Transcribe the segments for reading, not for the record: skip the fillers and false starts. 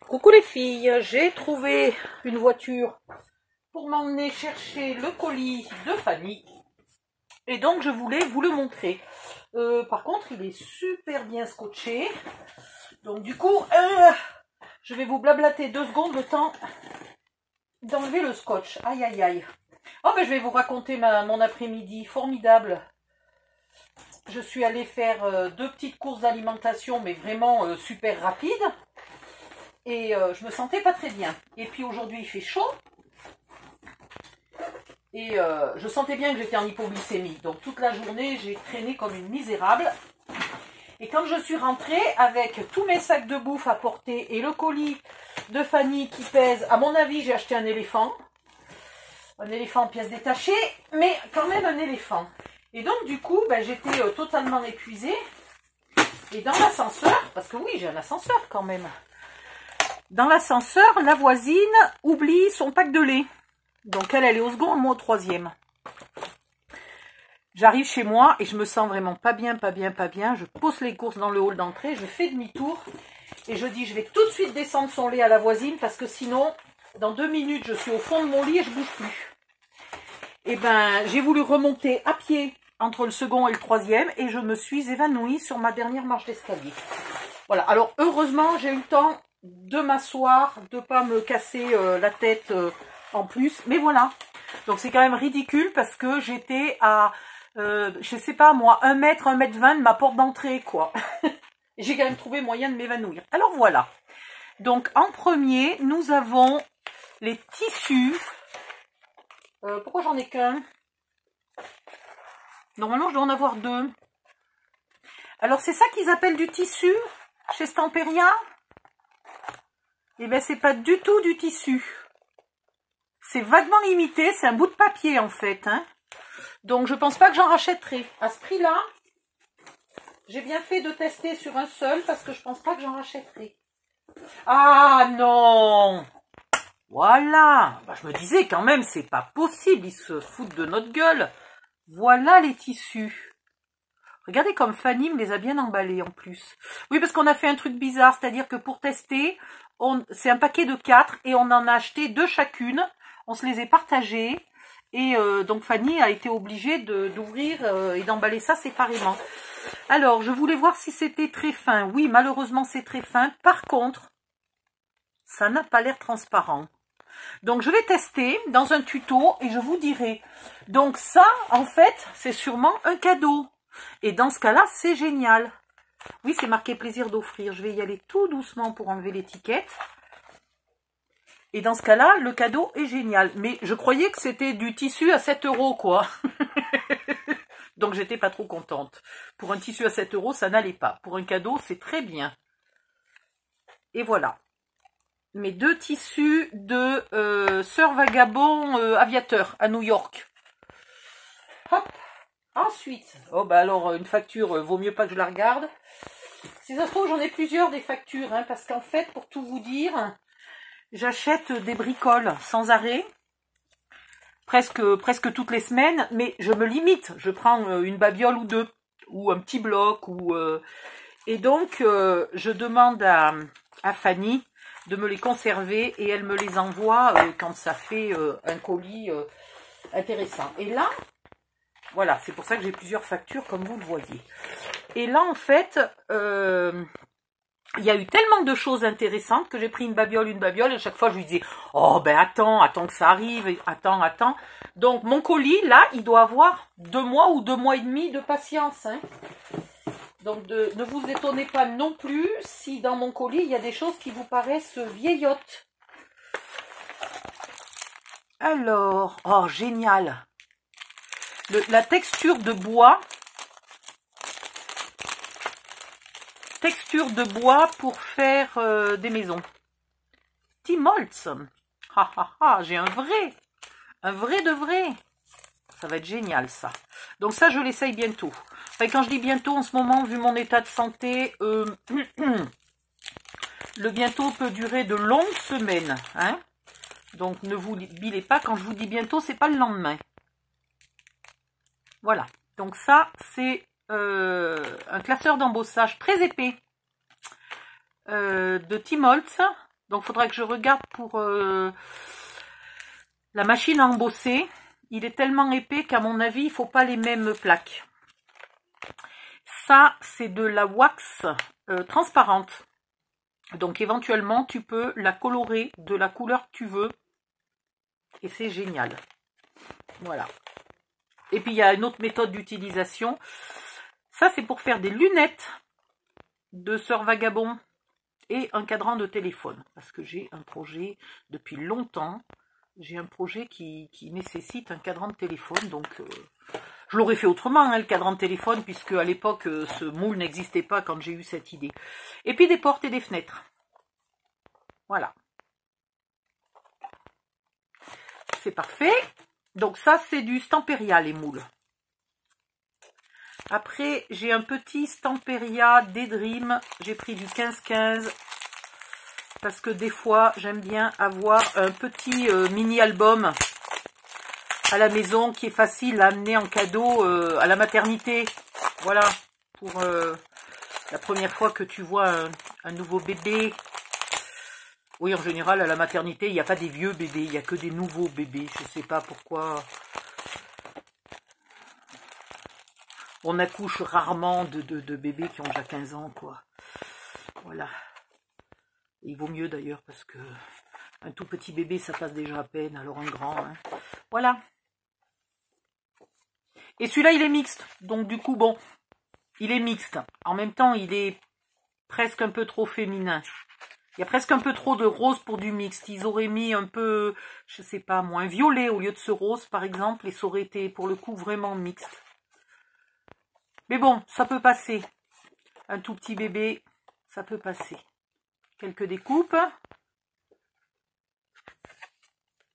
Coucou les filles, j'ai trouvé une voiture pour m'emmener chercher le colis de Fanny. Et donc je voulais vous le montrer. Par contre, il est super bien scotché. Donc du coup, je vais vous blablater 2 secondes le temps d'enlever le scotch. Aïe aïe aïe. Oh ben je vais vous raconter mon après-midi formidable. Je suis allée faire 2 petites courses d'alimentation, mais vraiment super rapides. Et je me sentais pas très bien. Et puis aujourd'hui il fait chaud. Et je sentais bien que j'étais en hypoglycémie. Donc toute la journée j'ai traîné comme une misérable. Et quand je suis rentrée avec tous mes sacs de bouffe à porter et le colis de Fanny qui pèse, à mon avis j'ai acheté un éléphant. Un éléphant en pièces détachées, mais quand même un éléphant. Et donc du coup ben, j'étais totalement épuisée. Et dans l'ascenseur, parce que oui j'ai un ascenseur quand même. Dans l'ascenseur, la voisine oublie son pack de lait. Donc elle est au second, moi au troisième. J'arrive chez moi et je me sens vraiment pas bien. Je pose les courses dans le hall d'entrée, je fais demi-tour et je dis je vais tout de suite descendre son lait à la voisine parce que sinon, dans 2 minutes, je suis au fond de mon lit et je bouge plus. Et ben, j'ai voulu remonter à pied entre le second et le troisième et je me suis évanouie sur ma dernière marche d'escalier. Voilà, alors heureusement, j'ai eu le temps de m'asseoir, de ne pas me casser la tête en plus. Mais voilà, donc c'est quand même ridicule parce que j'étais à, je sais pas moi, 1 mètre, 1 mètre 20 de ma porte d'entrée, quoi. J'ai quand même trouvé moyen de m'évanouir. Alors voilà, donc en premier, nous avons les tissus. Pourquoi j'en ai qu'un? Normalement, je dois en avoir 2. Alors c'est ça qu'ils appellent du tissu chez Stamperia? Eh bien, c'est pas du tout du tissu. C'est vaguement limité, c'est un bout de papier en fait. Hein. Donc, je pense pas que j'en rachèterai. À ce prix-là, j'ai bien fait de tester sur un seul parce que je pense pas que j'en rachèterai. Ah non! Voilà! Bah, je me disais quand même, c'est pas possible, ils se foutent de notre gueule. Voilà les tissus. Regardez comme Fanny me les a bien emballés en plus. Oui, parce qu'on a fait un truc bizarre, c'est-à-dire que pour tester, c'est un paquet de 4 et on en a acheté 2 chacune. On se les est partagés et donc Fanny a été obligée d'ouvrir et d'emballer ça séparément. Alors, je voulais voir si c'était très fin. Oui, malheureusement, c'est très fin. Par contre, ça n'a pas l'air transparent. Donc, je vais tester dans un tuto et je vous dirai. Donc ça, en fait, c'est sûrement un cadeau. Et dans ce cas-là, c'est génial. Oui, c'est marqué plaisir d'offrir. Je vais y aller tout doucement pour enlever l'étiquette. Et dans ce cas-là, le cadeau est génial. Mais je croyais que c'était du tissu à 7 €, quoi. Donc, j'étais pas trop contente. Pour un tissu à 7 €, ça n'allait pas. Pour un cadeau, c'est très bien. Et voilà. Mes 2 tissus de Sœur Vagabond Aviateur à New York. Hop. Ensuite, oh bah alors une facture, vaut mieux pas que je la regarde. Si ça se trouve, j'en ai plusieurs des factures, hein, parce qu'en fait, pour tout vous dire, j'achète des bricoles sans arrêt, presque toutes les semaines, mais je me limite. Je prends une babiole ou 2, ou un petit bloc, et donc je demande à Fanny de me les conserver et elle me les envoie quand ça fait un colis intéressant. Et là, voilà, c'est pour ça que j'ai plusieurs factures, comme vous le voyez. Et là, en fait, il y a eu tellement de choses intéressantes que j'ai pris une babiole, et à chaque fois, je lui disais, oh, ben attends que ça arrive, attends. Donc, mon colis, là, il doit avoir 2 mois ou 2 mois et demi de patience. Hein. Donc, ne vous étonnez pas non plus si dans mon colis, il y a des choses qui vous paraissent vieillottes. Alors, oh, génial! La texture de bois. Texture de bois pour faire des maisons. Timoltz. J'ai un vrai. Un vrai de vrai. Ça va être génial ça. Donc ça, je l'essaye bientôt. Enfin, quand je dis bientôt, en ce moment, vu mon état de santé, le bientôt peut durer de longues semaines. Hein. Donc ne vous bilez pas. Quand je vous dis bientôt, c'est pas le lendemain. Voilà, donc ça, c'est un classeur d'embossage très épais de Timoltz. Donc, il faudra que je regarde pour la machine à embosser. Il est tellement épais qu'à mon avis, il ne faut pas les mêmes plaques. Ça, c'est de la wax transparente. Donc, éventuellement, tu peux la colorer de la couleur que tu veux. Et c'est génial. Voilà. Et puis, il y a une autre méthode d'utilisation. Ça, c'est pour faire des lunettes de Sœur Vagabond et un cadran de téléphone. Parce que j'ai un projet depuis longtemps. J'ai un projet qui nécessite un cadran de téléphone. Donc, je l'aurais fait autrement, hein, le cadran de téléphone, puisque à l'époque, ce moule n'existait pas quand j'ai eu cette idée. Et puis, des portes et des fenêtres. Voilà. C'est parfait. Donc, ça, c'est du Stamperia, les moules. Après, j'ai un petit Stamperia Daydream. J'ai pris du 15-15. Parce que des fois, j'aime bien avoir un petit mini-album à la maison qui est facile à amener en cadeau à la maternité. Voilà, pour la première fois que tu vois un nouveau bébé. Oui, en général, à la maternité, il n'y a pas des vieux bébés, il n'y a que des nouveaux bébés. Je ne sais pas pourquoi. On accouche rarement de bébés qui ont déjà 15 ans, quoi. Voilà. Il vaut mieux d'ailleurs parce que un tout petit bébé, ça passe déjà à peine, alors un grand. Hein. Voilà. Et celui-là, il est mixte. Donc du coup, bon, il est mixte. En même temps, il est presque un peu trop féminin. Il y a presque un peu trop de rose pour du mixte. Ils auraient mis un peu, je sais pas moi, un violet au lieu de ce rose, par exemple. Et ça aurait été, pour le coup, vraiment mixte. Mais bon, ça peut passer. Un tout petit bébé, ça peut passer. Quelques découpes.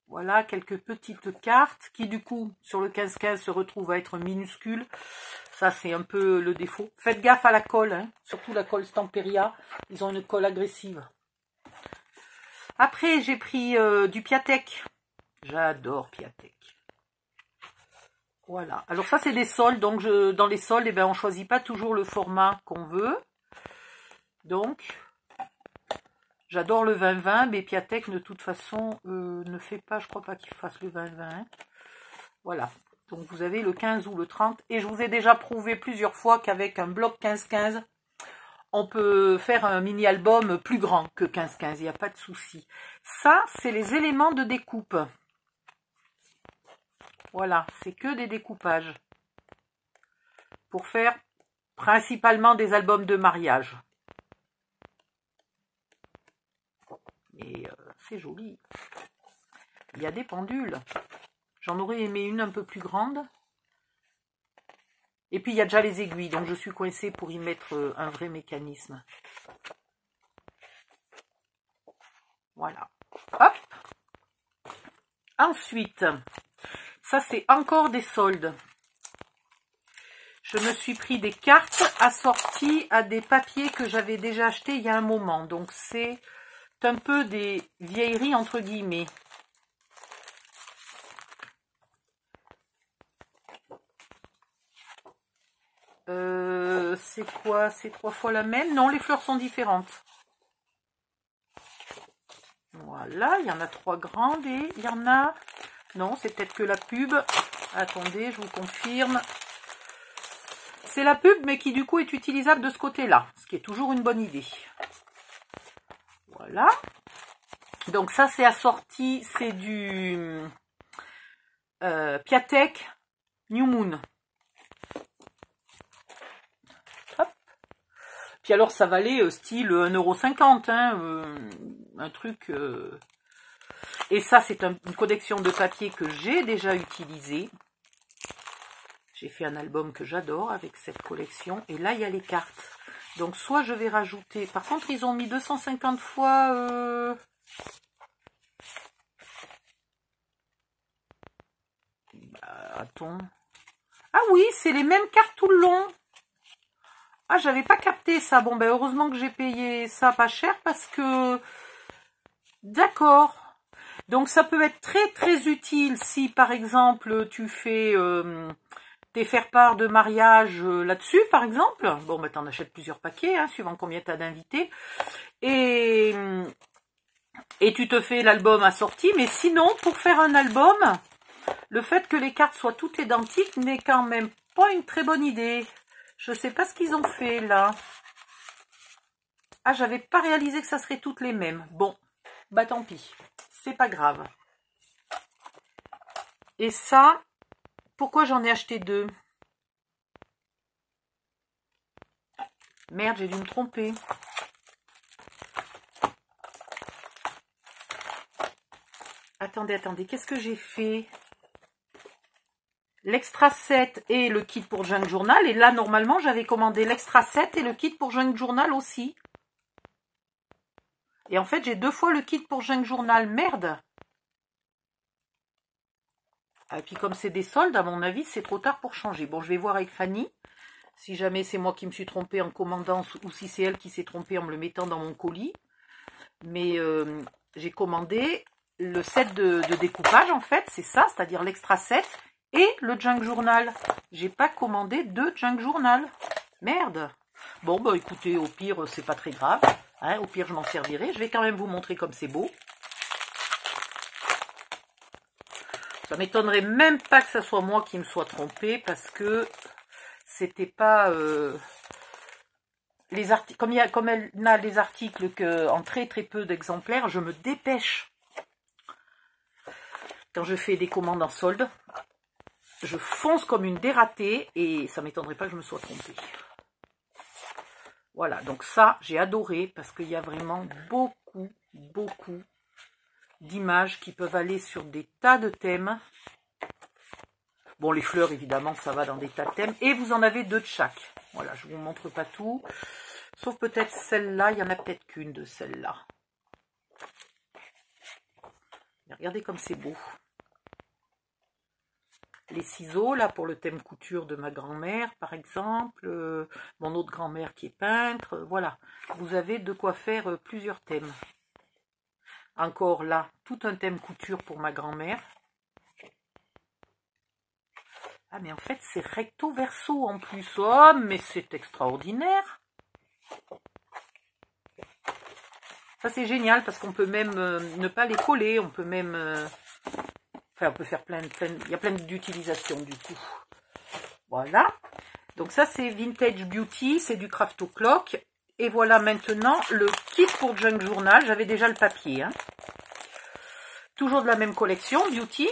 Voilà, quelques petites cartes qui, du coup, sur le 15-15, se retrouvent à être minuscules. Ça, c'est un peu le défaut. Faites gaffe à la colle, hein, surtout la colle Stamperia. Ils ont une colle agressive. Après, j'ai pris du Piatek. J'adore Piatek. Voilà. Alors ça, c'est des soldes. Donc, dans les soldes, eh ben, on ne choisit pas toujours le format qu'on veut. Donc, j'adore le 20-20, mais Piatek, de toute façon, ne fait pas, je crois pas qu'il fasse le 20-20. Voilà. Donc, vous avez le 15 ou le 30. Et je vous ai déjà prouvé plusieurs fois qu'avec un bloc 15-15, on peut faire un mini-album plus grand que 15-15. Il n'y a pas de souci. Ça, c'est les éléments de découpe. Voilà, c'est que des découpages. Pour faire principalement des albums de mariage. Et c'est joli. Il y a des pendules. J'en aurais aimé une un peu plus grande. Et puis il y a déjà les aiguilles. Donc je suis coincée pour y mettre un vrai mécanisme. Voilà. Hop. Ensuite, ça c'est encore des soldes. Je me suis pris des cartes assorties à des papiers que j'avais déjà achetés il y a un moment. Donc c'est un peu des vieilleries entre guillemets. C'est quoi? C'est 3 fois la même? Non, les fleurs sont différentes. Voilà, il y en a 3 grandes et il y en a... Non, c'est peut-être que la pub. Attendez, je vous confirme. C'est la pub, mais qui du coup est utilisable de ce côté-là, ce qui est toujours une bonne idée. Voilà. Donc ça, c'est assorti, c'est du Piatek New Moon. Hop. Puis alors, ça valait style 1,50 €, hein, un truc... Et ça, c'est une collection de papier que j'ai déjà utilisée. J'ai fait un album que j'adore avec cette collection. Et là, il y a les cartes. Donc, soit je vais rajouter... Par contre, ils ont mis 250 fois... Attends. Ah oui, c'est les mêmes cartes tout le long. Ah, j'avais pas capté ça. Bon, ben heureusement que j'ai payé ça pas cher parce que... D'accord. Donc, ça peut être très, très utile si, par exemple, tu fais... tes faire-part de mariage là-dessus, par exemple. Bon, bah, t'en achètes plusieurs paquets, hein, suivant combien t'as d'invités. Et et tu te fais l'album assorti. Mais sinon, pour faire un album, le fait que les cartes soient toutes identiques n'est quand même pas une très bonne idée. Je sais pas ce qu'ils ont fait là. Ah, j'avais pas réalisé que ça serait toutes les mêmes. Bon, bah tant pis, c'est pas grave. Et ça, pourquoi j'en ai acheté 2? Merde, j'ai dû me tromper. Attendez, qu'est-ce que j'ai fait? L'extra set et le kit pour Junk Journal. Et là, normalement, j'avais commandé l'extra set et le kit pour Junk Journal aussi. Et en fait, j'ai 2 fois le kit pour Junk Journal. Merde! Et puis, comme c'est des soldes, à mon avis, c'est trop tard pour changer. Bon, je vais voir avec Fanny. Si jamais c'est moi qui me suis trompée en commandant ou si c'est elle qui s'est trompée en me le mettant dans mon colis. Mais j'ai commandé le set de découpage, en fait. C'est ça, c'est-à-dire l'extra set. Et le Junk Journal. J'ai pas commandé 2 Junk Journal. Merde. Bon, bah écoutez, au pire, c'est pas très grave. Hein, au pire, je m'en servirai. Je vais quand même vous montrer comme c'est beau. Ça m'étonnerait même pas que ce soit moi qui me sois trompée parce que c'était pas... les articles, comme elle n'a les articles en très peu d'exemplaires, je me dépêche. Quand je fais des commandes en solde, je fonce comme une dératée et ça m'étonnerait pas que je me sois trompée. Voilà, donc ça, j'ai adoré parce qu'il y a vraiment beaucoup d'images qui peuvent aller sur des tas de thèmes. Bon, les fleurs, évidemment, ça va dans des tas de thèmes. Et vous en avez 2 de chaque. Voilà, je ne vous montre pas tout. Sauf peut-être celle-là, il y en a peut-être qu'une de celle-là. Regardez comme c'est beau. Les ciseaux, là, pour le thème couture de ma grand-mère, par exemple. Mon autre grand-mère qui est peintre. Voilà, vous avez de quoi faire plusieurs thèmes. Encore là, tout un thème couture pour ma grand-mère. Ah, mais en fait, c'est recto verso en plus. Oh, mais c'est extraordinaire. Ça, c'est génial parce qu'on peut même ne pas les coller. On peut même... enfin, on peut faire il y a plein d'utilisations du coup. Voilà. Donc ça, c'est Vintage Beauty. C'est du Craft O'Clock. Et voilà maintenant le kit pour Junk Journal. J'avais déjà le papier. Hein. Toujours de la même collection, Beauty.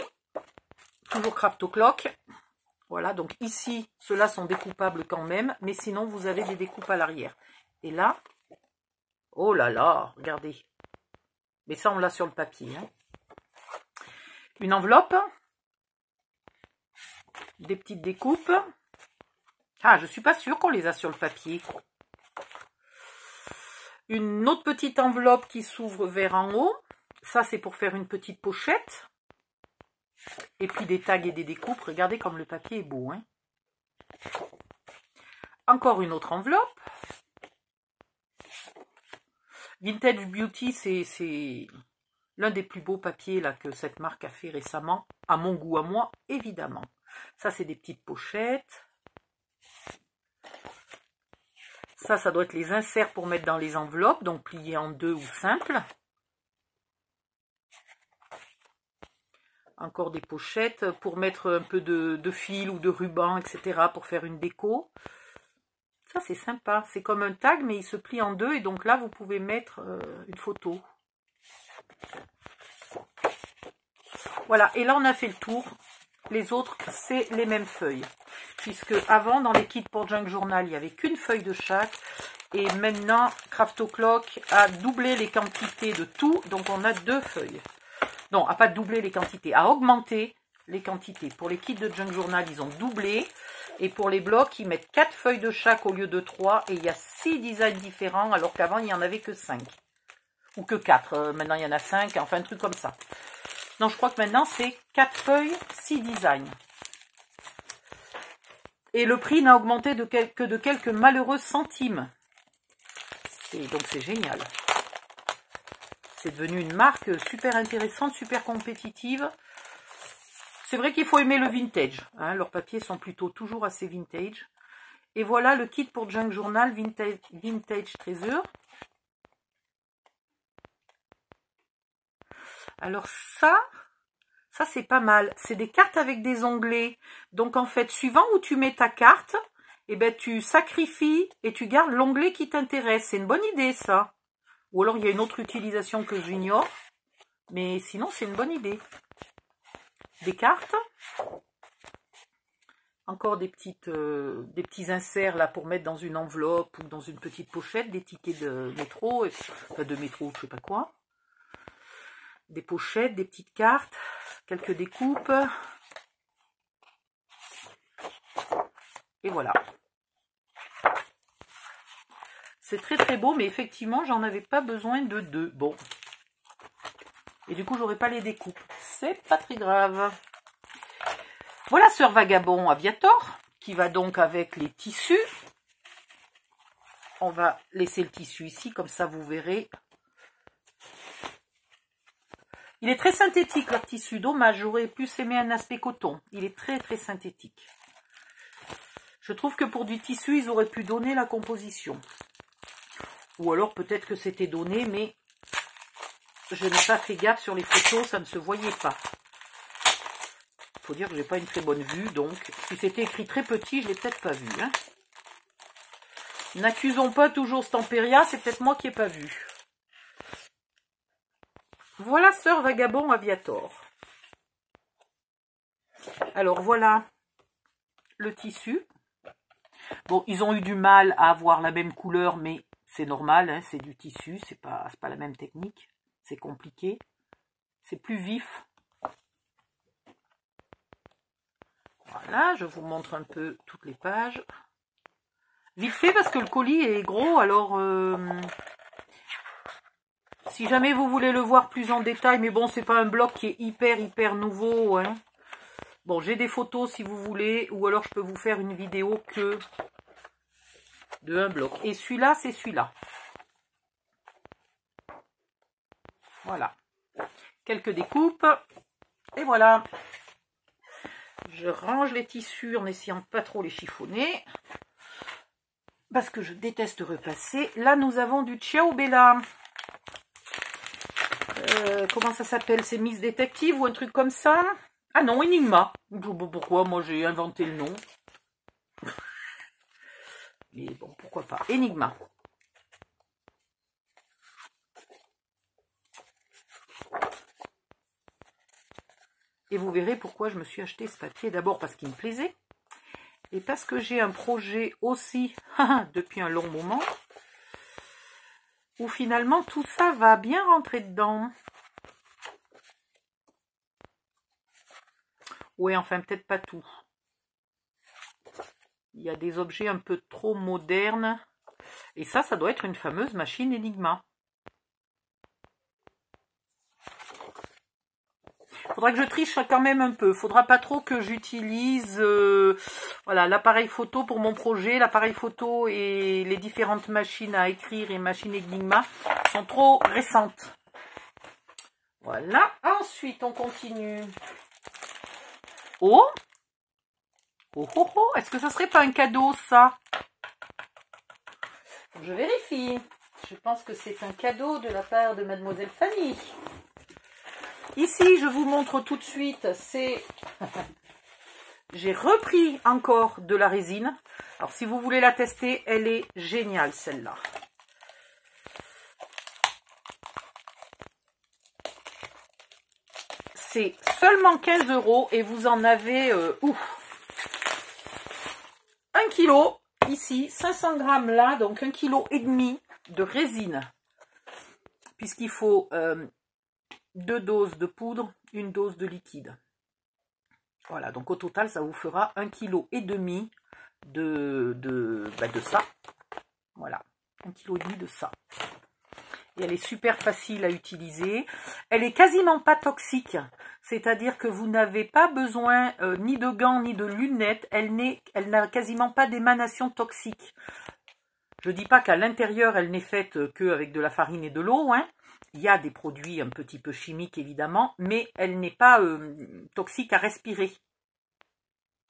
Toujours Craft O'Clock. Voilà, donc ici, ceux-là sont découpables quand même. Mais sinon, vous avez des découpes à l'arrière. Et là, oh là là, regardez. Mais ça, on l'a sur le papier. Hein. Une enveloppe. Des petites découpes. Ah, je ne suis pas sûre qu'on les a sur le papier. Une autre petite enveloppe qui s'ouvre vers en haut. Ça, c'est pour faire une petite pochette. Et puis des tags et des découpes. Regardez comme le papier est beau. Hein. Encore une autre enveloppe. Vintage Beauty, c'est l'un des plus beaux papiers là, que cette marque a fait récemment. À mon goût, à moi, évidemment. Ça, c'est des petites pochettes. Ça doit être les inserts pour mettre dans les enveloppes, donc pliés en 2 ou simples. Encore des pochettes pour mettre un peu de fil ou de ruban, etc. pour faire une déco. Ça, c'est sympa. C'est comme un tag, mais il se plie en 2 et donc là, vous pouvez mettre une photo. Voilà, et là, on a fait le tour. Les autres, c'est les mêmes feuilles. Puisque avant, dans les kits pour Junk Journal, il n'y avait qu'une feuille de chaque. Et maintenant, Craft O'Clock a doublé les quantités de tout. Donc, on a 2 feuilles. Non, à pas doubler les quantités, à augmenter les quantités. Pour les kits de Junk Journal, ils ont doublé. Et pour les blocs, ils mettent 4 feuilles de chaque au lieu de 3. Et il y a 6 designs différents, alors qu'avant, il n'y en avait que 5. Ou que 4. Maintenant, il y en a 5. Enfin, un truc comme ça. Non, je crois que maintenant, c'est 4 feuilles, 6 designs. Et le prix n'a augmenté que de quelques malheureux centimes. Donc, c'est génial. C'est devenu une marque super intéressante, super compétitive. C'est vrai qu'il faut aimer le vintage. Hein, leurs papiers sont plutôt toujours assez vintage. Et voilà le kit pour Junk Journal Vintage Treasure. Alors ça c'est pas mal. C'est des cartes avec des onglets. Donc en fait, suivant où tu mets ta carte, eh ben, tu sacrifies et tu gardes l'onglet qui t'intéresse. C'est une bonne idée ça. Ou alors il y a une autre utilisation que j'ignore. Mais sinon c'est une bonne idée. Des cartes. Encore des petits inserts là pour mettre dans une enveloppe ou dans une petite pochette, des tickets de métro, enfin de métro, je sais pas quoi. Des pochettes, des petites cartes, quelques découpes. Et voilà. C'est très très beau, mais effectivement, j'en avais pas besoin de deux. Bon. Et du coup, j'aurais pas les découpes. C'est pas très grave. Voilà Sœur Vagabond Aviator, qui va donc avec les tissus. On va laisser le tissu ici, comme ça vous verrez. Il est très synthétique leur tissu, dommage, j'aurais plus aimé un aspect coton. Il est très très synthétique. Je trouve que pour du tissu, ils auraient pu donner la composition. Ou alors peut-être que c'était donné, mais je n'ai pas fait gaffe sur les photos, ça ne se voyait pas. Il faut dire que j'ai pas une très bonne vue, donc si c'était écrit très petit, je l'ai peut-être pas vu. Hein. N'accusons pas toujours Stamperia, c'est peut-être moi qui n'ai pas vu. Voilà Sœur Vagabond Aviator. Alors voilà le tissu. Bon, ils ont eu du mal à avoir la même couleur, mais c'est normal, hein, c'est du tissu, c'est pas la même technique. C'est compliqué. C'est plus vif. Voilà, je vous montre un peu toutes les pages. Vite fait parce que le colis est gros, alors si jamais vous voulez le voir plus en détail, mais bon, c'est pas un bloc qui est hyper nouveau. Hein. Bon, j'ai des photos si vous voulez, ou alors je peux vous faire une vidéo que de un bloc. Et celui-là, c'est celui-là. Voilà. Quelques découpes. Et voilà. Je range les tissus en essayant de pas trop les chiffonner. Parce que je déteste repasser. Là, nous avons du Ciao Bella. Comment ça s'appelle? C'est Miss Détective ou un truc comme ça? Ah non, Enigma. Pourquoi? Moi, j'ai inventé le nom. Mais bon, pourquoi pas. Enigma. Et vous verrez pourquoi je me suis acheté ce papier. D'abord parce qu'il me plaisait. Et parce que j'ai un projet aussi, depuis un long moment, où finalement tout ça va bien rentrer dedans. Ouais, enfin peut-être pas tout. Il y a des objets un peu trop modernes. Et ça doit être une fameuse machine Enigma. Faudra que je triche quand même un peu. Faudra pas trop que j'utilise voilà, l'appareil photo pour mon projet. L'appareil photo et les différentes machines à écrire et machines Enigma sont trop récentes. Voilà. Ensuite, on continue. Oh! Oh oh oh! Est-ce que ça serait pas un cadeau, ça? Je vérifie. Je pense que c'est un cadeau de la part de Mademoiselle Fanny. Ici, je vous montre tout de suite, c'est... J'ai repris encore de la résine. Alors, si vous voulez la tester, elle est géniale, celle-là. C'est seulement 15 € et vous en avez 1 kg ici, 500 grammes là, donc 1,5 kg de résine. Puisqu'il faut 2 doses de poudre, 1 dose de liquide. Voilà, donc au total, ça vous fera 1,5 kg de ça. Voilà, 1,5 kg de ça. Et elle est super facile à utiliser. Elle est quasiment pas toxique. C'est-à-dire que vous n'avez pas besoin ni de gants ni de lunettes. Elle n'a quasiment pas d'émanation toxique. Je ne dis pas qu'à l'intérieur, elle n'est faite qu'avec de la farine et de l'eau. Hein. Il y a des produits un petit peu chimiques, évidemment. Mais elle n'est pas toxique à respirer.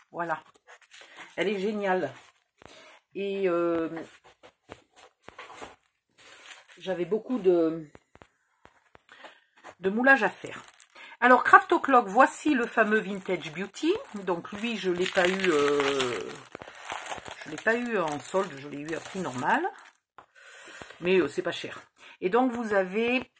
Voilà. Elle est géniale. Et... j'avais beaucoup de de moulage à faire. Alors, Craft O'Clock, voici le fameux Vintage Beauty. Donc, lui, je ne l'ai pas eu en solde, je l'ai eu à prix normal. Mais c'est pas cher. Et donc, vous avez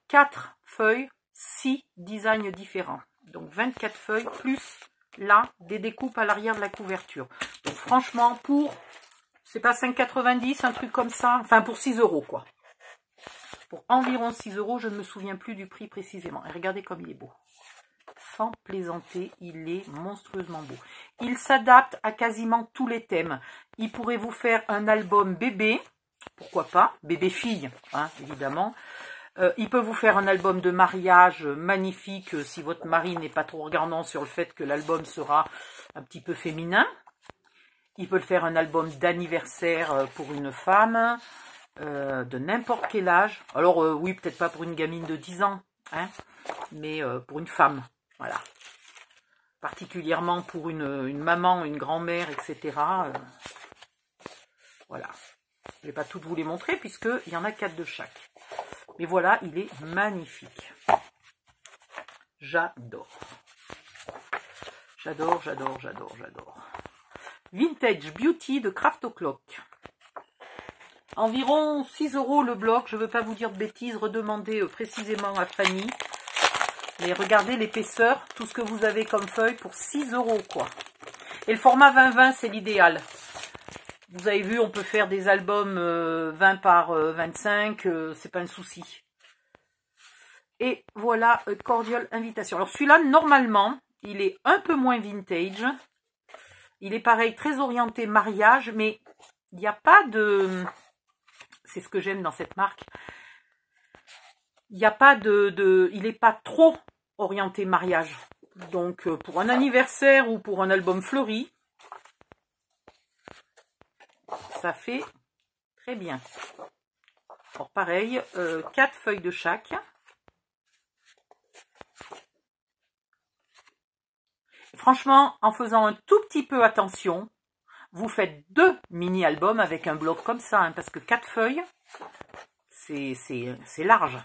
4 feuilles, 6 designs différents. Donc, 24 feuilles, plus là, des découpes à l'arrière de la couverture. Donc, franchement, c'est pas 5,90, un truc comme ça. Enfin, pour 6 € quoi. Pour environ 6 €, je ne me souviens plus du prix précisément. Et regardez comme il est beau. Sans plaisanter, il est monstrueusement beau. Il s'adapte à quasiment tous les thèmes. Il pourrait vous faire un album bébé, pourquoi pas, bébé-fille, hein, évidemment. Il peut vous faire un album de mariage magnifique si votre mari n'est pas trop regardant sur le fait que l'album sera un petit peu féminin. Il peut le faire un album d'anniversaire pour une femme, de n'importe quel âge. Alors oui, peut-être pas pour une gamine de 10 ans, hein, mais pour une femme, voilà. Particulièrement pour une maman, une grand-mère, etc. Voilà. Je ne vais pas toutes vous les montrer puisqu'il y en a 4 de chaque. Mais voilà, il est magnifique. J'adore. J'adore, j'adore, j'adore, j'adore. Vintage Beauty de Craft O'Clock. Environ 6 € le bloc. Je ne veux pas vous dire de bêtises. Redemandez précisément à Fanny. Mais regardez l'épaisseur. Tout ce que vous avez comme feuille pour 6 € quoi. Et le format 20-20, c'est l'idéal. Vous avez vu, on peut faire des albums 20 par 25. C'est pas un souci. Et voilà, cordial invitation. Alors celui-là, normalement, il est un peu moins vintage. Il est pareil, très orienté mariage, mais il n'y a pas de... C'est ce que j'aime dans cette marque. Il n'y a pas il n'est pas trop orienté mariage. Donc, pour un anniversaire ou pour un album fleuri, ça fait très bien. Alors, pareil, 4 feuilles de chaque. Franchement, en faisant un tout petit peu attention, vous faites 2 mini-albums avec un bloc comme ça, hein, parce que 4 feuilles, c'est large.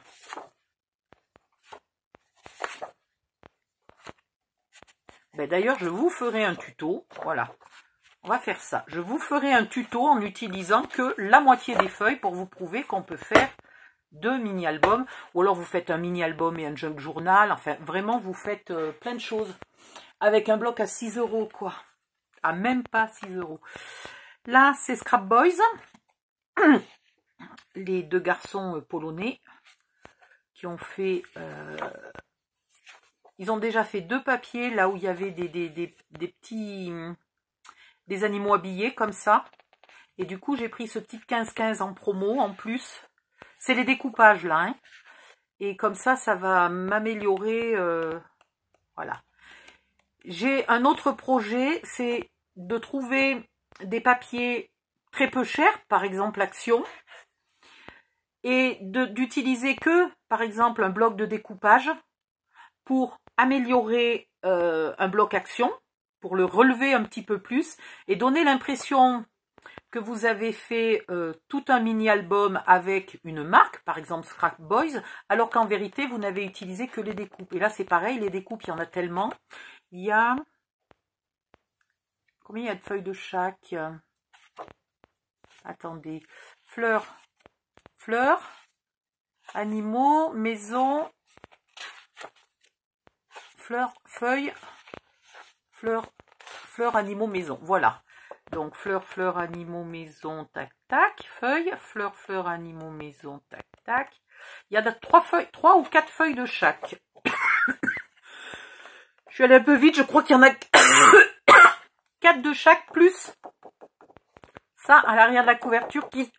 Ben, d'ailleurs, je vous ferai un tuto, voilà, on va faire ça. Je vous ferai un tuto en utilisant que la moitié des feuilles pour vous prouver qu'on peut faire 2 mini-albums, ou alors vous faites un mini-album et un junk journal, enfin, vraiment, vous faites plein de choses. Avec un bloc à 6 € quoi. À même pas 6 €. Là, c'est Scrap Boys. Les 2 garçons polonais qui ont fait... ils ont déjà fait 2 papiers là où il y avait des petits... des animaux habillés comme ça. Et du coup, j'ai pris ce petit 15-15 en promo en plus. C'est les découpages là. Hein. Et comme ça va m'améliorer. Voilà. J'ai un autre projet, c'est de trouver des papiers très peu chers, par exemple Action, et d'utiliser que, par exemple, un bloc de découpage pour améliorer un bloc Action, pour le relever un petit peu plus, et donner l'impression que vous avez fait tout un mini-album avec une marque, par exemple Scrap Boys, alors qu'en vérité, vous n'avez utilisé que les découpes. Et là, c'est pareil, les découpes, il y en a tellement. Il y a... Combien il y a de feuilles de chaque? Attendez. Fleurs. Fleurs. Animaux. Maison. Fleurs. Feuilles. Fleurs. Fleurs. Animaux. Maison. Voilà. Donc, fleurs, fleurs, animaux, maison, tac, tac. Feuilles. Fleurs, fleurs, animaux, maison, tac, tac. Il y a 3 ou 4 feuilles de chaque. Je suis allée un peu vite, je crois qu'il y en a 4 de chaque, plus ça à l'arrière de la couverture qui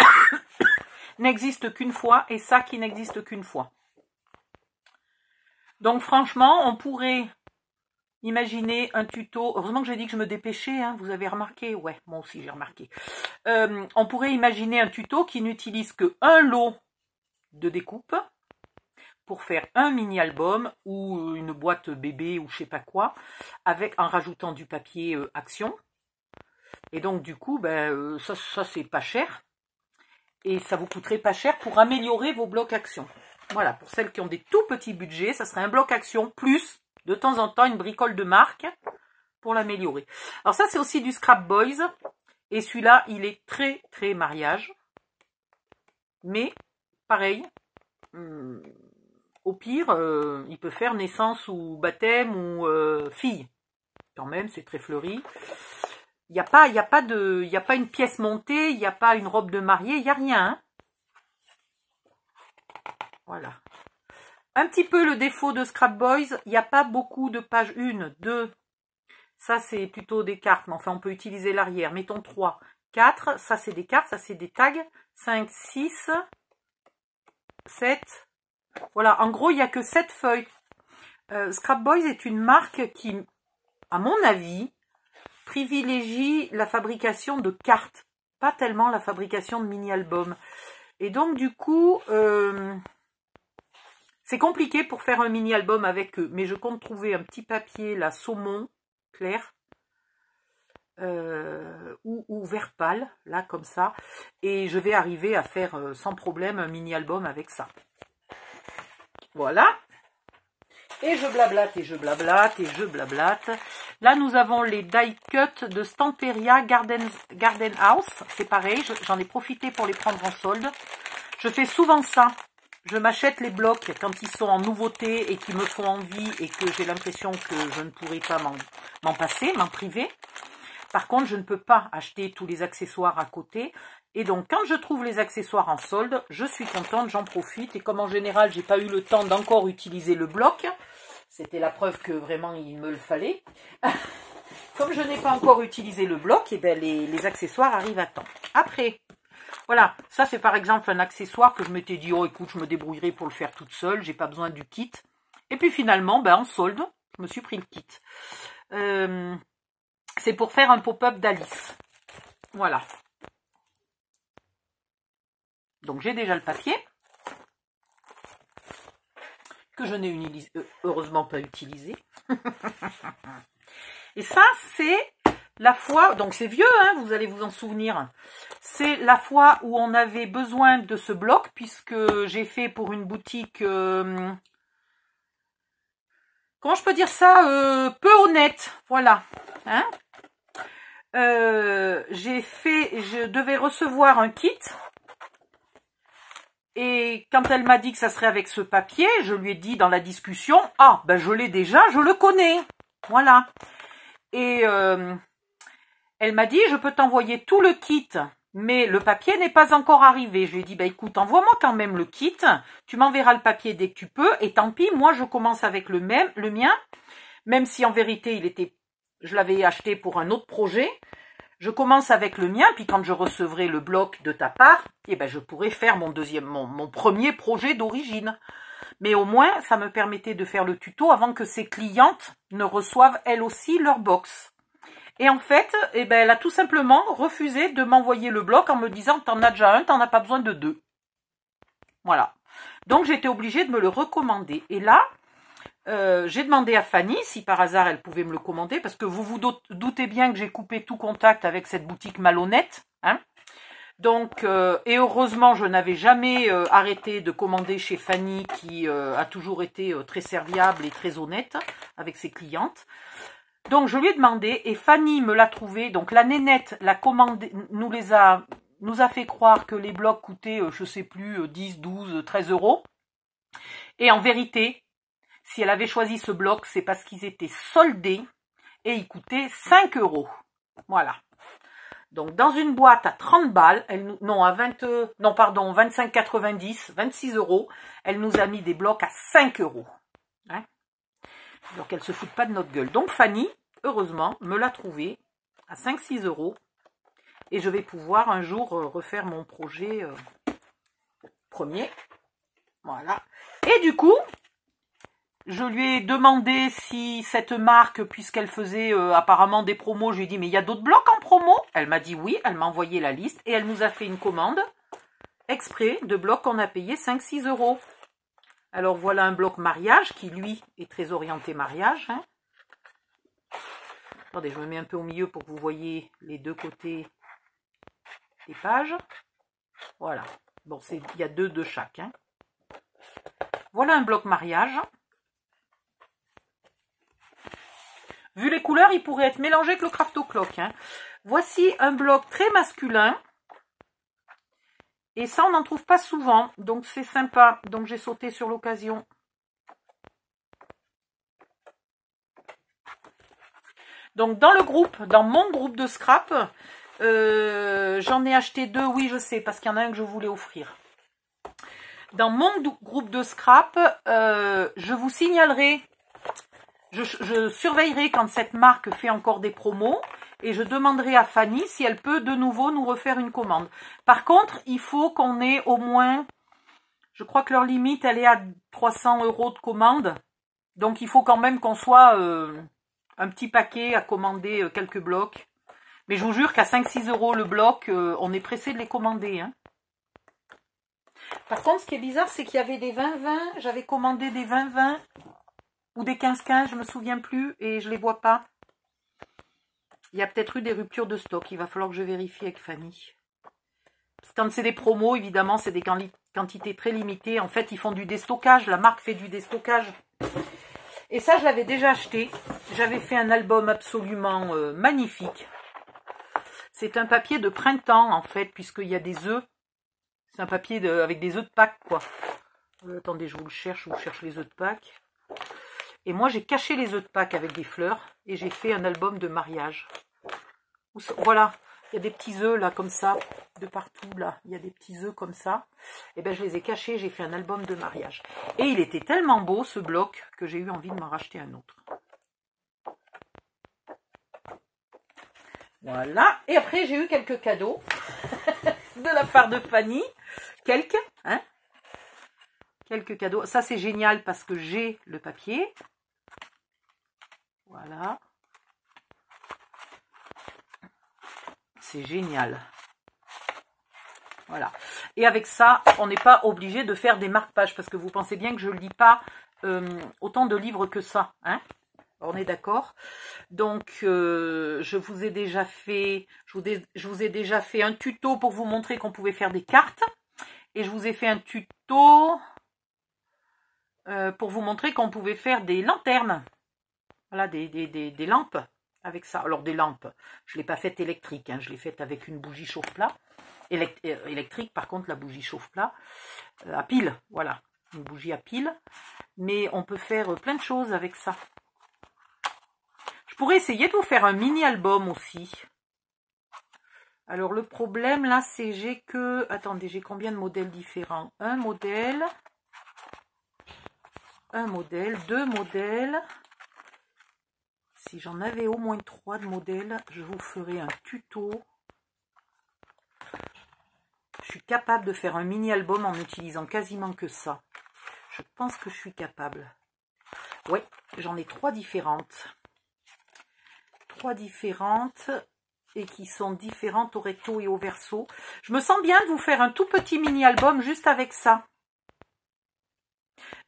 n'existe qu'une fois et ça qui n'existe qu'une fois. Donc franchement, on pourrait imaginer un tuto. Heureusement que j'ai dit que je me dépêchais, hein, vous avez remarqué? Ouais, moi aussi j'ai remarqué. On pourrait imaginer un tuto qui n'utilise qu'un lot de découpe pour faire un mini-album ou une boîte bébé ou je sais pas quoi, en rajoutant du papier Action. Et donc du coup, ben, ça c'est pas cher. Et ça vous coûterait pas cher pour améliorer vos blocs actions. Voilà, pour celles qui ont des tout petits budgets, ça serait un bloc action plus, de temps en temps, une bricole de marque pour l'améliorer. Alors ça, c'est aussi du Scrap Boys. Et celui-là, il est très, très mariage. Mais, pareil, au pire, il peut faire naissance ou baptême ou fille. Quand même, c'est très fleuri. Il n'y a pas une pièce montée, il n'y a pas une robe de mariée, il n'y a rien. Hein. Voilà. Un petit peu le défaut de Scrap Boys, il n'y a pas beaucoup de pages. 1, 2, ça c'est plutôt des cartes, mais enfin on peut utiliser l'arrière. Mettons 3, 4, ça c'est des cartes, ça c'est des tags. 5, 6, 7. Voilà, en gros il n'y a que 7 feuilles. Scrap Boys est une marque qui, à mon avis, privilégie la fabrication de cartes, pas tellement la fabrication de mini-albums. Et donc du coup, c'est compliqué pour faire un mini-album avec eux, mais je compte trouver un petit papier, là, saumon, clair, ou vert pâle, là, comme ça, et je vais arriver à faire sans problème un mini-album avec ça. Voilà. Et je blablate, et je blablate, et je blablate. Là, nous avons les die cut de Stamperia Garden House. C'est pareil, j'en ai profité pour les prendre en solde. Je fais souvent ça. Je m'achète les blocs quand ils sont en nouveauté et qui me font envie et que j'ai l'impression que je ne pourrai pas m'en passer, m'en priver. Par contre, je ne peux pas acheter tous les accessoires à côté. Et donc, quand je trouve les accessoires en solde, je suis contente, j'en profite. Et comme en général, j'ai pas eu le temps d'encore utiliser le bloc, c'était la preuve que vraiment il me le fallait. Comme je n'ai pas encore utilisé le bloc, et bien les accessoires arrivent à temps. Après, voilà, ça c'est par exemple un accessoire que je m'étais dit, oh écoute, je me débrouillerai pour le faire toute seule, j'ai pas besoin du kit. Et puis finalement, ben, en solde, je me suis pris le kit. C'est pour faire un pop-up d'Alice. Voilà. Donc j'ai déjà le papier, que je n'ai heureusement pas utilisé. Et ça, c'est la fois, donc c'est vieux, hein, vous allez vous en souvenir. C'est la fois où on avait besoin de ce bloc, puisque j'ai fait pour une boutique, comment je peux dire ça, peu honnête, voilà. Hein, je devais recevoir un kit. Et quand elle m'a dit que ça serait avec ce papier, je lui ai dit dans la discussion, ah, ben je l'ai déjà, je le connais. Voilà. Et elle m'a dit, je peux t'envoyer tout le kit, mais le papier n'est pas encore arrivé. Je lui ai dit, bah écoute, envoie-moi quand même le kit, tu m'enverras le papier dès que tu peux, et tant pis, moi je commence avec le mien, même si en vérité je l'avais acheté pour un autre projet. Je commence avec le mien, puis quand je recevrai le bloc de ta part, eh ben je pourrai faire mon premier projet d'origine. Mais au moins, ça me permettait de faire le tuto avant que ses clientes ne reçoivent elles aussi leur box. Et en fait, eh ben, elle a tout simplement refusé de m'envoyer le bloc en me disant « T'en as déjà un, t'en as pas besoin de 2. » Voilà. Donc j'étais obligée de me le recommander. Et là, j'ai demandé à Fanny si par hasard elle pouvait me le commander, parce que vous vous doutez bien que j'ai coupé tout contact avec cette boutique malhonnête. Hein. Donc, et heureusement, je n'avais jamais arrêté de commander chez Fanny, qui a toujours été très serviable et très honnête avec ses clientes. Donc, je lui ai demandé, et Fanny me l'a trouvé. Donc, la nénette l'a commandé, nous a fait croire que les blocs coûtaient, je sais plus, 10, 12, 13 euros. Et en vérité, si elle avait choisi ce bloc, c'est parce qu'ils étaient soldés et ils coûtaient 5 euros. Voilà. Donc, dans une boîte à 30 balles, non, à 25,90, 26 euros, elle nous a mis des blocs à 5 euros. Hein, donc, elle ne se fout pas de notre gueule. Donc, Fanny, heureusement, me l'a trouvé à 5-6 euros. Et je vais pouvoir un jour refaire mon projet premier. Voilà. Et du coup, je lui ai demandé si cette marque, puisqu'elle faisait apparemment des promos, je lui ai dit, mais il y a d'autres blocs en promo? Elle m'a dit oui, elle m'a envoyé la liste et elle nous a fait une commande exprès de blocs qu'on a payé 5-6 euros. Alors voilà un bloc mariage qui, lui, est très orienté mariage. Hein. Attendez, je me mets un peu au milieu pour que vous voyez les deux côtés des pages. Voilà. Bon, il y a deux de chaque. Hein. Voilà un bloc mariage. Vu les couleurs, il pourrait être mélangé avec le Crafto Clock. Hein. Voici un bloc très masculin. Et ça, on n'en trouve pas souvent. Donc, c'est sympa. Donc, j'ai sauté sur l'occasion. Donc, dans le groupe, dans mon groupe de scrap, j'en ai acheté deux. Oui, je sais, parce qu'il y en a un que je voulais offrir. Dans mon groupe de scrap, je vous signalerai, je surveillerai quand cette marque fait encore des promos. Et je demanderai à Fanny si elle peut de nouveau nous refaire une commande. Par contre, il faut qu'on ait au moins, je crois que leur limite, elle est à 300 € de commande. Donc, il faut quand même qu'on soit un petit paquet à commander quelques blocs. Mais je vous jure qu'à 5-6 € le bloc, on est pressé de les commander. Hein. Par contre, ce qui est bizarre, c'est qu'il y avait des 20-20. J'avais commandé des 20-20 ou des 15-15, je ne me souviens plus. Et je ne les vois pas. Il y a peut-être eu des ruptures de stock. Il va falloir que je vérifie avec Fanny. Parce que quand c'est des promos, évidemment, c'est des quantités très limitées. En fait, ils font du déstockage. La marque fait du déstockage. Et ça, je l'avais déjà acheté. J'avais fait un album absolument magnifique. C'est un papier de printemps, en fait, puisqu'il y a des œufs. C'est un papier avec des œufs de Pâques, quoi. Attendez, je vous le cherche. Je vous cherche les œufs de Pâques. Et moi, j'ai caché les œufs de Pâques avec des fleurs. Et j'ai fait un album de mariage. Voilà, il y a des petits œufs là comme ça, de partout là, il y a des petits œufs comme ça. Et ben je les ai cachés, j'ai fait un album de mariage. Et il était tellement beau ce bloc que j'ai eu envie de m'en racheter un autre. Voilà, et après j'ai eu quelques cadeaux de la part de Fanny. Quelques, hein. Quelques cadeaux. Ça c'est génial parce que j'ai le papier. Voilà. C'est génial. Voilà. Et avec ça, on n'est pas obligé de faire des marque-pages parce que vous pensez bien que je ne lis pas autant de livres que ça. Hein, on est d'accord? Donc, je vous ai déjà fait un tuto pour vous montrer qu'on pouvait faire des cartes. Et je vous ai fait un tuto pour vous montrer qu'on pouvait faire des lanternes. Voilà, des lampes. Avec ça, alors des lampes, je ne l'ai pas faite électrique, hein, je l'ai faite avec une bougie chauffe-plat, électrique par contre la bougie chauffe-plat, à pile, voilà, une bougie à pile, mais on peut faire plein de choses avec ça. Je pourrais essayer de vous faire un mini-album aussi. Alors le problème là, c'est j'ai que, attendez, j'ai combien de modèles différents? Un modèle, deux modèles. Si j'en avais au moins 3 de modèles, je vous ferai un tuto. Je suis capable de faire un mini-album en utilisant quasiment que ça. Je pense que je suis capable. Oui, j'en ai 3 différentes. 3 différentes et qui sont différentes au recto et au verso. Je me sens bien de vous faire un tout petit mini-album juste avec ça.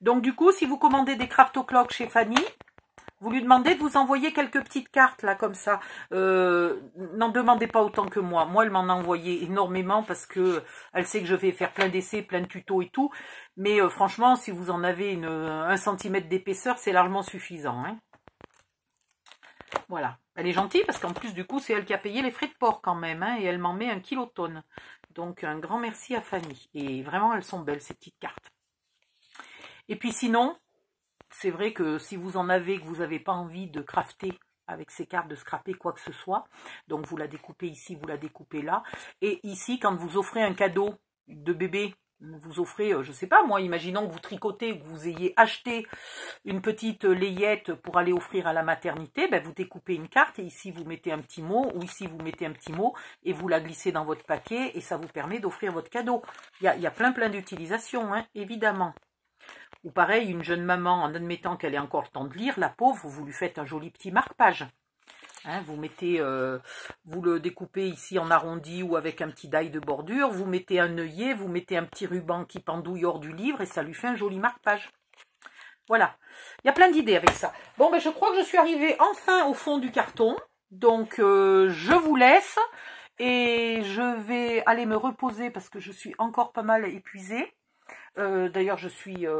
Donc du coup, si vous commandez des Crafto Clock chez Fanny, vous lui demandez de vous envoyer quelques petites cartes, là, comme ça. N'en demandez pas autant que moi. Moi, elle m'en a envoyé énormément parce que elle sait que je vais faire plein d'essais, plein de tutos et tout. Mais franchement, si vous en avez 1 cm d'épaisseur, c'est largement suffisant. Hein. Voilà. Elle est gentille parce qu'en plus, du coup, c'est elle qui a payé les frais de port quand même. Hein, et elle m'en met 1 kilotonne. Donc, un grand merci à Fanny. Et vraiment, elles sont belles, ces petites cartes. Et puis sinon... C'est vrai que si vous en avez, que vous n'avez pas envie de crafter avec ces cartes, de scraper quoi que ce soit, donc vous la découpez ici, vous la découpez là. Et ici, quand vous offrez un cadeau de bébé, vous offrez, je ne sais pas moi, imaginons que vous tricotez, que vous ayez acheté une petite layette pour aller offrir à la maternité, ben vous découpez une carte et ici vous mettez un petit mot, ou ici vous mettez un petit mot, et vous la glissez dans votre paquet et ça vous permet d'offrir votre cadeau. Il y a plein d'utilisations, hein, évidemment. Ou pareil, une jeune maman, en admettant qu'elle ait encore le temps de lire, la pauvre, vous lui faites un joli petit marque-page. Hein, vous mettez, vous le découpez ici en arrondi ou avec un petit die de bordure, vous mettez un œillet, vous mettez un petit ruban qui pendouille hors du livre et ça lui fait un joli marque-page. Voilà, il y a plein d'idées avec ça. Bon, ben je crois que je suis arrivée enfin au fond du carton, donc je vous laisse. Et je vais aller me reposer parce que je suis encore pas mal épuisée. D'ailleurs,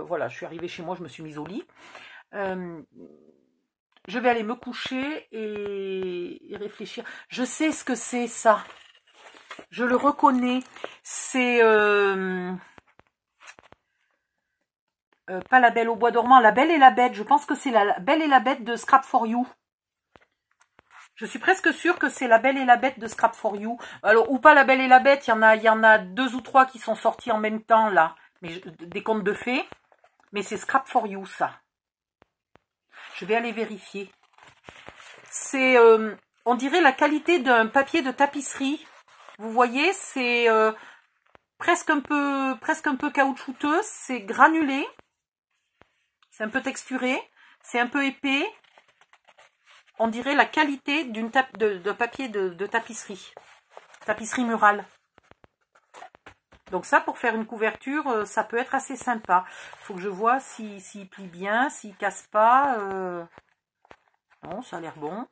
voilà, je suis arrivée chez moi, je me suis mise au lit. Je vais aller me coucher et réfléchir. Je sais ce que c'est ça. Je le reconnais. C'est pas La Belle au bois dormant, La Belle et la Bête. Je pense que c'est La Belle et la Bête de Scrap for You. Je suis presque sûre que c'est La Belle et la Bête de Scrap for You. Alors, ou pas La Belle et la Bête, il y en a 2 ou 3 qui sont sortis en même temps, là. Mais des contes de fées. Mais c'est Scrap for You, ça. Je vais aller vérifier. C'est, on dirait la qualité d'un papier de tapisserie. Vous voyez, c'est presque un peu caoutchouteux. C'est granulé. C'est un peu texturé. C'est un peu épais. On dirait la qualité de papier de tapisserie. Tapisserie murale. Donc ça, pour faire une couverture, ça peut être assez sympa. Il faut que je vois s'il plie bien, s'il casse pas. Non, ça a l'air bon.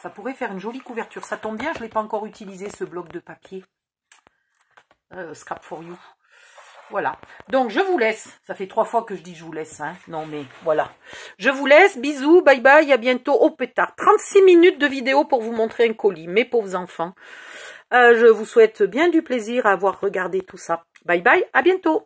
Ça pourrait faire une jolie couverture. Ça tombe bien, je ne l'ai pas encore utilisé, ce bloc de papier. Scrap for You. Voilà. Donc, je vous laisse. Ça fait 3 fois que je dis je vous laisse. Hein. Non, mais voilà. Je vous laisse. Bisous. Bye bye. À bientôt. Au pétard. 36 minutes de vidéo pour vous montrer un colis. Mes pauvres enfants. Je vous souhaite bien du plaisir à avoir regardé tout ça. Bye bye. À bientôt.